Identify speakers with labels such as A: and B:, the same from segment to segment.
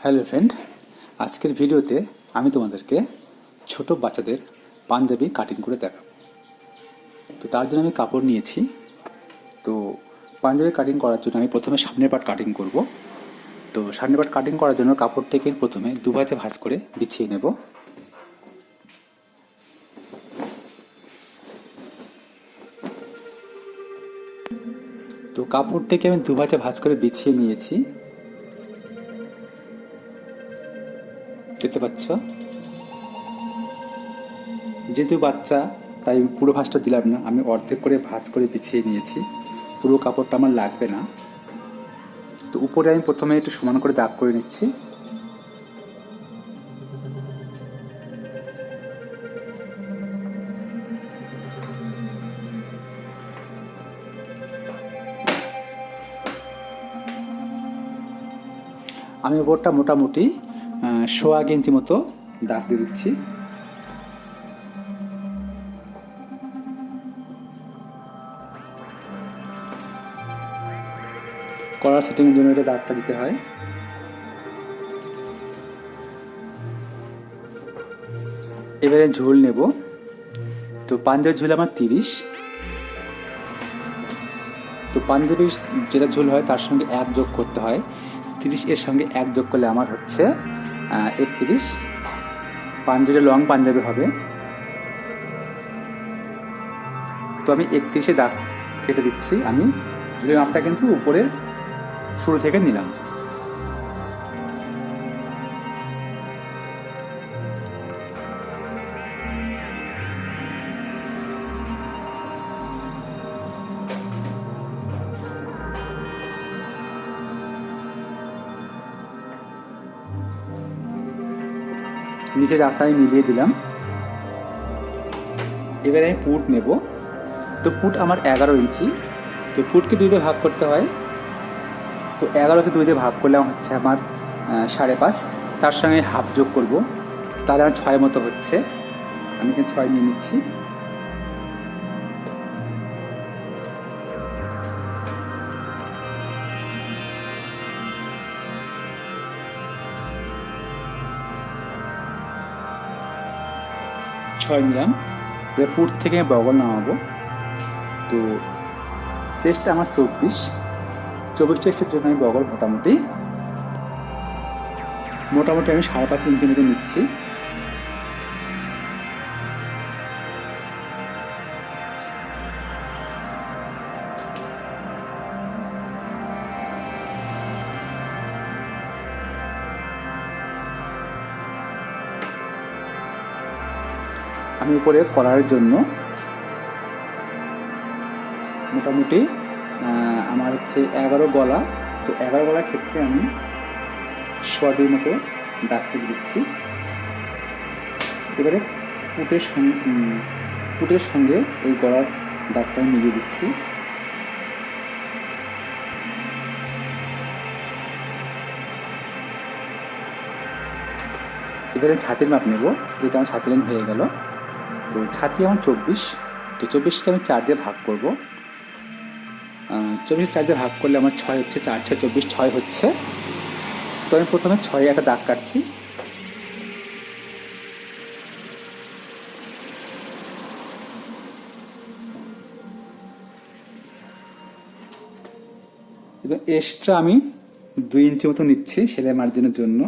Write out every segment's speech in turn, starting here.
A: Hello friend, আজকের ভিডিওতে আমি তোমাদেরকে ছোট বাচ্চাদের পাঞ্জাবি কাটিং করে দেখাবো। তো তার জন্য আমি কাপড় নিয়েছি। তো পাঞ্জাবি কাটিং করার জন্য আমি প্রথমে সামনের পার্ট কাটিং করব। তো সামনের পার্ট কাটিং করার জন্য কাপড়টাকে প্রথমে দুভাজে ভাঁজ করে বিছিয়ে নেব। তো কাপড়টাকে আমি দুভাজে ভাঁজ করে বিছিয়ে নিয়েছি, দেখতে পাচ্ছ। যেহেতু বাচ্চা তাই পুরো ভাঁজটা দিলাম না, আমি অর্ধেক করে ভাঁজ করে বিছিয়ে নিয়েছি। পুরো কাপড়টা আমার লাগবে না। তো উপরে আমি প্রথমে একটু সমান করে দাগ করে নিচ্ছি। আমি উপরটা মোটামুটি 1.25 ইঞ্চি মতো দাগ দিয়ে দিচ্ছি। কলার সেটিংয়ের জন্য এটা দাগটা দিতে হয়। এবারে ঝোল নেব। তো পাঞ্জাবির ঝোল আমার 30। তো পাঞ্জাবির যেটা ঝোল হয় তার সঙ্গে 1 যোগ করতে হয়। 30 এর সঙ্গে 1 যোগ করলে আমার হচ্ছে 31। পাঞ্জাবিটা লং পাঞ্জাবি হবে। তো আমি 31-এ দাগ কেটে দিচ্ছি। আমি ঝুলের মাপটা কিন্তু উপরে শুরু থেকে নিলাম। নিচে দাগটা আমি মিলিয়ে দিলাম। এবারে আমি পুট নেব। তো পুট আমার 11 ইঞ্চি। তো পুটকে 2 দিয়ে ভাগ করতে হয়। তো 11কে 2 দিয়ে ভাগ করলে হচ্ছে আমার 5.5। তার সঙ্গে হাফ যোগ করব, তাহলে আমার 6 মতো হচ্ছে। আমি এখানে 6 নিয়ে নিচ্ছি। নিলাম। এবার পুট থেকে বগল নামাবো। তো চেস্টটা আমার 24 চেস্টের জন্য আমি বগল মোটামুটি আমি 5.5 ইঞ্চি মতো নিচ্ছি। আমি উপরে কলারের জন্য মোটামুটি আমার হচ্ছে 11 গলা। তো 11 গলার ক্ষেত্রে আমি 1.25 মতো দাগ কেটে দিচ্ছি। এবারে পুটের সঙ্গে এই গলার দাগটা মিলিয়ে দিচ্ছি। এবারে ছাতির মাপ নেব। এটা আমার ছাতি লাইন হয়ে গেল। তো ছাতি আমার 24। তো 24কে আমি 4 দিয়ে ভাগ করব। 24 4 দিয়ে ভাগ করলে আমার 6 হচ্ছে। 4 6 24, 6 হচ্ছে। তো আমি প্রথমে 6 একটা দাগ কাটছি। এবং এক্সট্রা আমি 2 ইঞ্চি মতো নিচ্ছি সেলাই মার্জিনের জন্য।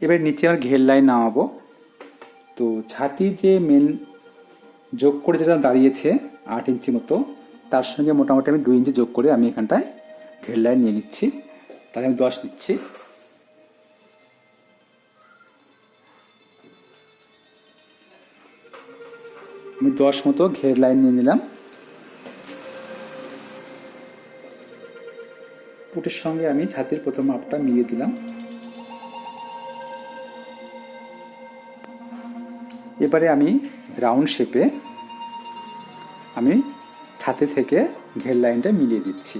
A: এবার নিচে আমার ঘের লাইন নামাবো। তো ছাতি যে মেন যোগ করে যেটা দাঁড়িয়েছে 8 ইঞ্চি মতো, তার সঙ্গে মোটামুটি আমি 2 ইঞ্চি যোগ করে আমি এখানটায় ঘের লাইন নিয়ে নিচ্ছি। তাহলে আমি 10 নিচ্ছি। আমি 10 মতো ঘের লাইন নিয়ে নিলাম। পুটের সঙ্গে আমি ছাতির প্রথম মাপটা মিলিয়ে দিলাম। এবারে আমি রাউন্ড শেপে আমি ছাতি থেকে ঘের লাইনটা মিলিয়ে দিচ্ছি।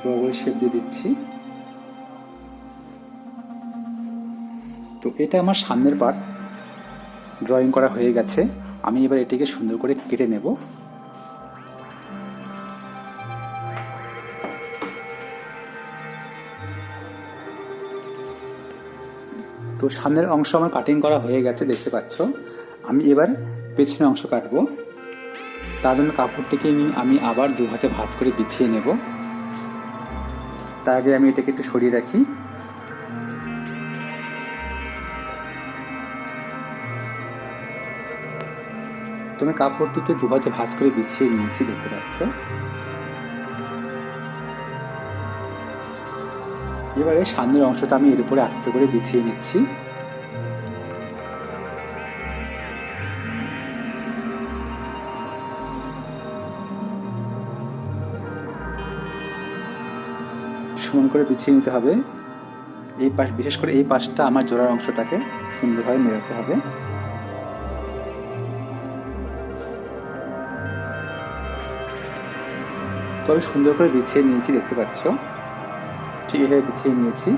A: বগল শেপ দিয়ে দিচ্ছি। তো এটা আমার সামনের পার্ট ড্রয়িং করা হয়ে গেছে। আমি এবার এটিকে সুন্দর করে কেটে নেব। তো সামনের অংশ আমার কাটিং করা হয়ে গেছে, দেখতে পাচ্ছ। আমি এবার পেছনের অংশ কাটবো। তার জন্য কাপড়টিকে আমি আবার দু ভাঁজে ভাঁজ করে বিছিয়ে নেব। তার আগে আমি এটাকে একটু সরিয়ে রাখি। তুমি কাপড়টিকে দু ভাঁজে ভাঁজ করে বিছিয়ে নিয়েছি, দেখতে পাচ্ছ। এবারে সামনের অংশটা আমি এর উপরে আস্তে করে বিছিয়ে নিচ্ছি। সমান করে বিছিয়ে নিতে হবে। এই পাশ, বিশেষ করে এই পাশটা আমার জোড়ার অংশটাকে সুন্দরভাবে মেলাতে হবে। তো আমি সুন্দর করে বিছিয়ে নিয়েছি, দেখতে পাচ্ছ। ঠিক এভাবে বিছিয়ে নিয়েছি।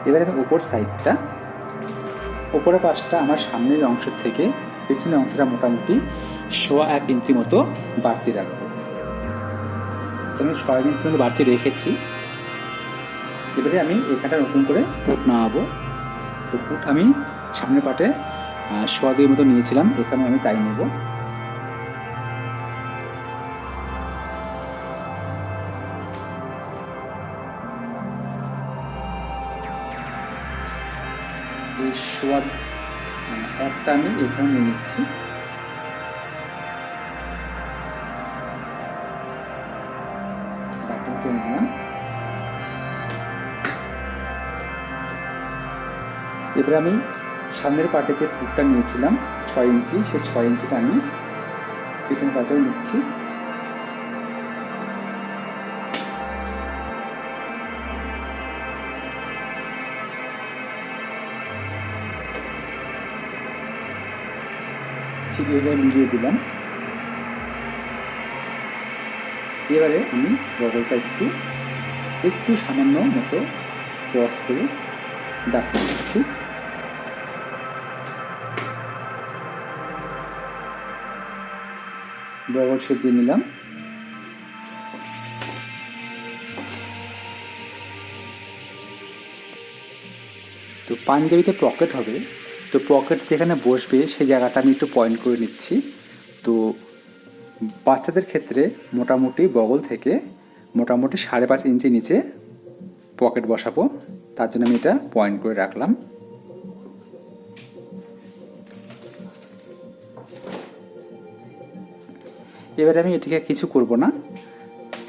A: এবার আমি উপর সাইডটা, উপরের পাশটা আমার সামনের অংশের থেকে পেছনের অংশটা মোটামুটি 1.25 ইঞ্চি মতো বাড়তি রাখবো। আমি 1.5 ইঞ্চি মতো বাড়তি রেখেছি। এবারে আমি এখানটা নতুন করে পুট নামাবো। তো পুট আমি সামনের পাটে 1.25 মতো নিয়েছিলাম, এখানে আমি তাই নেব। এই 1.25 আমি এখানে নিয়ে নিচ্ছি। এবারে আমি সামনের পাটে যে পুটটা নিয়েছিলাম 6 ইঞ্চি, সেই 6 ইঞ্চিটা আমি পিছনের পাটেও নিচ্ছি। ঠিক এইভাবে মিলিয়ে দিলাম। এবারে আমি বগলটা একটু সামান্য মতো ক্রস করে দাগ করে দিচ্ছি। বগল শেপ দিয়ে নিলাম। তো পাঞ্জাবিতে পকেট হবে, তো পকেট যেখানে বসবে সেই জায়গাটা আমি একটু পয়েন্ট করে নিচ্ছি। তো বাচ্চাদের ক্ষেত্রে মোটামুটি বগল থেকে মোটামুটি 5.5 ইঞ্চি নিচে পকেট বসাবো, তার জন্য আমি এটা পয়েন্ট করে রাখলাম। এবারে আমি এটিকে কিছু করব না,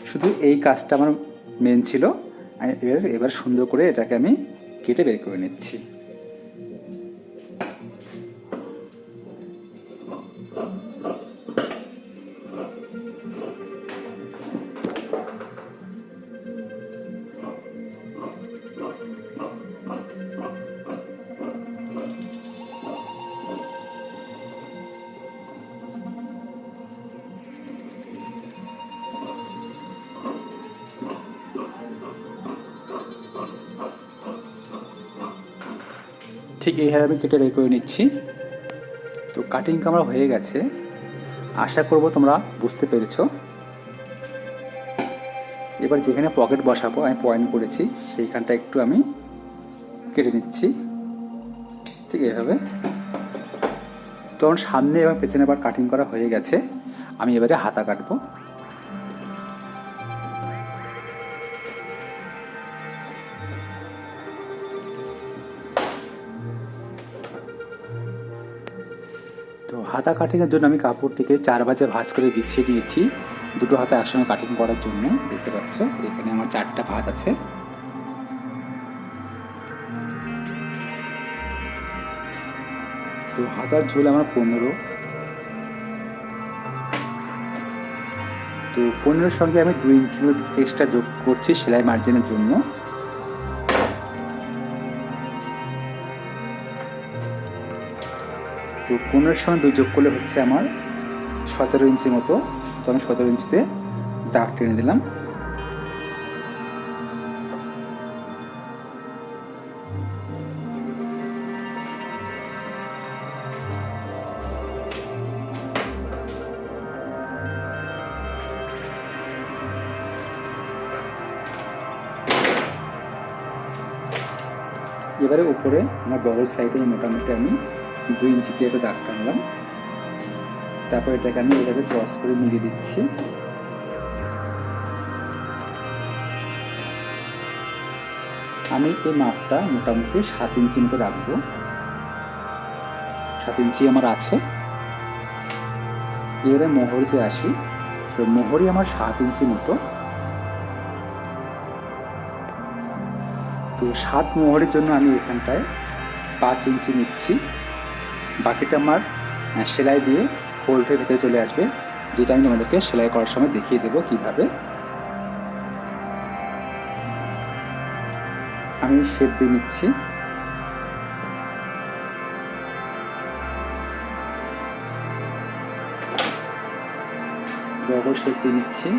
A: শুধু এই কাজটা আমার মেন ছিল। এবার সুন্দর করে এটাকে আমি কেটে বের করে নিচ্ছি। ঠিক এইভাবে আমি কেটে বের করে নিচ্ছি। তো কাটিং আমার হয়ে গেছে, আশা করব তোমরা বুঝতে পেরেছো। এবার যেখানে পকেট বসাবো আমি পয়েন্ট করেছি সেইখানটা একটু আমি কেটে নিচ্ছি, ঠিক এইভাবে। তো আমার সামনে এবং পেছনে আবার কাটিং করা হয়ে গেছে, আমি এবারে হাতা কাটবো। তো হাতা কাটিংয়ের জন্য আমি কাপড়টিকে 4 ভাঁজে ভাঁজ করে বিছিয়ে দিয়েছি, দুটো হাতা একসঙ্গে কাটিং করার জন্য। দেখতে পাচ্ছ এখানে আমার 4টা ভাঁজ আছে। তো হাতার ঝোল আমার 15। তো 15-এর সঙ্গে আমি 2 ইঞ্চি এক্সট্রা যোগ করছি সেলাই মার্জিনের জন্য। তো 15-এর সঙ্গে 2 যোগ করলে হচ্ছে আমার 17 ইঞ্চি মতো। তো আমি 17 ইঞ্চিতে দাগ টেনে দিলাম। এবারে উপরে আমার বগল সাইডে মোটামুটি আমি 2 ইঞ্চিতে একটা দাগ টানলাম। তারপর এটাকে আমি এভাবে ক্রস করে মিলিয়ে দিচ্ছি। আমি এই মাপটা মোটামুটি 7 ইঞ্চি মতো রাখবো। 7 ইঞ্চি আমার আছে। এবারে মোহরিতে আসি। তো মোহরি আমার 7 ইঞ্চি মতো। তো 7 মোহরের জন্য আমি এখানটায় 5 ইঞ্চি নিচ্ছি। বাকিটা আমার সেলাই দিয়ে হোল্ডের ভেতরে চলে আসবে, যেটা আমি তোমাদেরকে সেলাই করার সময় দেখিয়ে দেবো কিভাবে। আমি শেপ দিয়ে নিচ্ছি। বগল শেপ দিয়ে নিচ্ছি।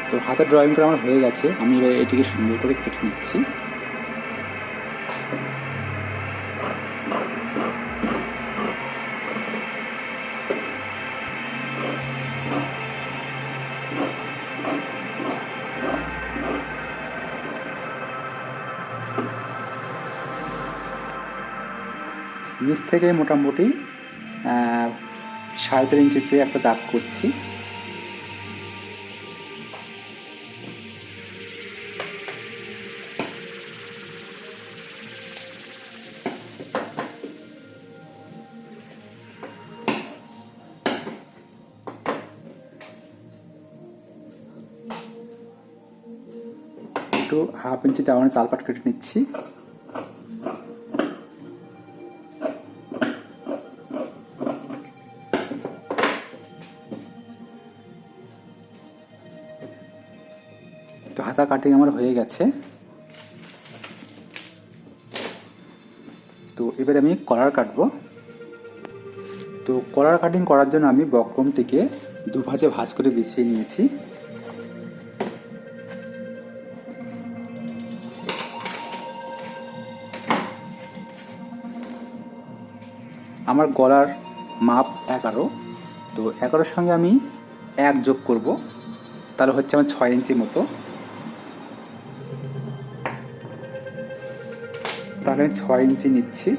A: তো হাতে ড্রয়িং করা আমার হয়ে গেছে। আমি এবার এটিকে সুন্দর করে কেটে নিচ্ছি। নিচ থেকে মোটামুটি 4.5 ইঞ্চিতে একটা দাগ করছি। একটু 1/2 ইঞ্চি দাওয়ানে তালপাট কেটে নিচ্ছি। তো হাতা কাটিং আমার হয়ে গেছে। তো এবারে আমি কলার কাটবো। তো কলার কাটিং করার জন্য আমি বক্রমটিকে দুভাজে ভাঁজ করে বিছিয়ে নিয়েছি। আমার গলার মাপ 11। তো 11-এর সঙ্গে আমি 1 যোগ করব, তাহলে হচ্ছে আমার 6 ইঞ্চি মতো। তাহলে আমি 6 ইঞ্চি নিচ্ছি।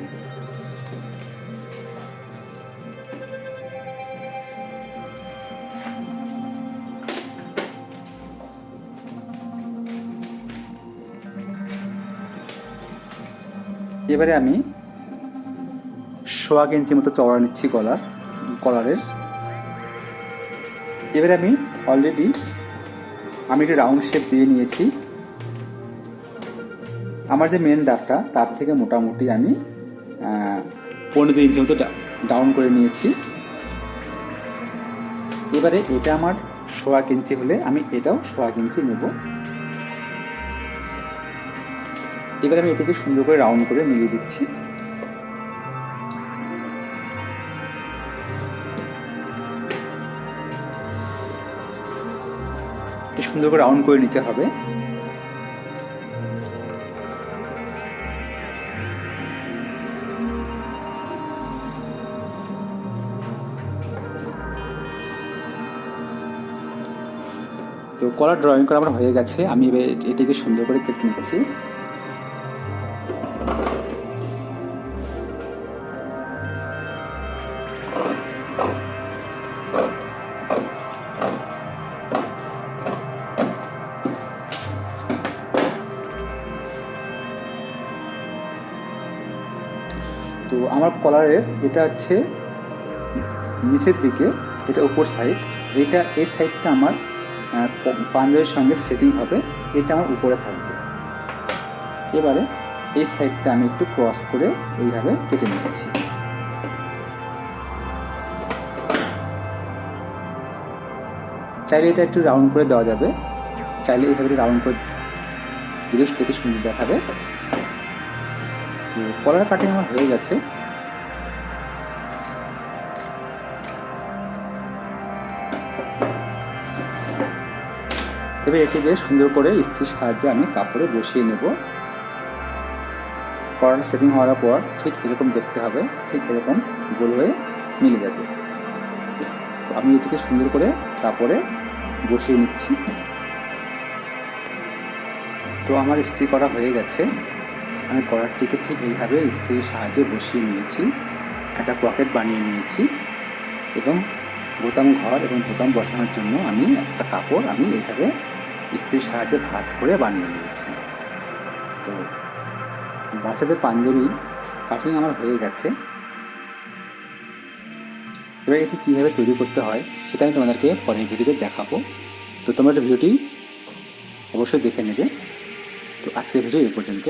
A: এবারে আমি 1.25 ইঞ্চি মতো চওড়া নিচ্ছি কলারের। এবারে আমি অলরেডি একটা রাউন্ড শেপ দিয়ে নিয়েছি। আমার যে মেন দাগটা তার থেকে মোটামুটি আমি 15 ইঞ্চি মতো ডাউন করে নিয়েছি। এবারে এটা আমার 1.25 ইঞ্চি হলে আমি এটাও 1.25 ইঞ্চি নেব। এবারে আমি এটাকে সুন্দর করে রাউন্ড করে মিলিয়ে দিচ্ছি। সুন্দর করে রাউন্ড করে নিতে হবে। তো কলার ড্রয়িং করা আমার হয়ে গেছে। আমি এবার এটিকে সুন্দর করে কেটে নিচ্ছি। তো আমার কলারের এটা হচ্ছে নিচের দিকে, এটা উপর সাইড, এই সাইডটা আমার পাঞ্জাবির সঙ্গে সেটিং হবে, এটা আমার উপরে থাকবে। এবারে এই সাইডটা আমি একটু ক্রস করে এইভাবে কেটে নিচ্ছি। চাইলে এটা একটু রাউন্ড করে দেওয়া যাবে, চাইলে এইভাবে রাউন্ড করে দিলে দেখতে সুন্দর দেখাবে। তো কলার কাটিং আমার হয়ে গেছে। এবার এটিকে সুন্দর করে ইস্ত্রির সাহায্যে আমি কাপড়ে বসিয়ে নেব। কলার সেটিং হওয়ার পর ঠিক এরকম দেখতে হবে, ঠিক এরকম গোল হয়ে মিলে যাবে। তো আমি এটিকে সুন্দর করে কাপড়ে বসিয়ে নিচ্ছি। তো আমার ইস্ত্রি করা হয়ে গেছে। আমি কলারটিকে ঠিক এইভাবে ইস্ত্রির সাহায্যে বসিয়ে নিয়েছি, একটা পকেট বানিয়ে নিয়েছি এবং বোতাম ঘর এবং বোতাম বসানোর জন্য আমি একটা কাপড় এইভাবে ইস্ত্রির সাহায্যে ভাঁজ করে বানিয়ে নিয়েছি। তো বাচ্চাদের পাঞ্জাবি কাটিং আমার হয়ে গেছে। এবার এটি কীভাবে তৈরি করতে হয় সেটা আমি তোমাদেরকে পরের ভিডিওতে দেখাবো। তো তোমরা ভিডিওটি অবশ্যই দেখে নেবে। তো আজকের ভিডিও এই পর্যন্ত।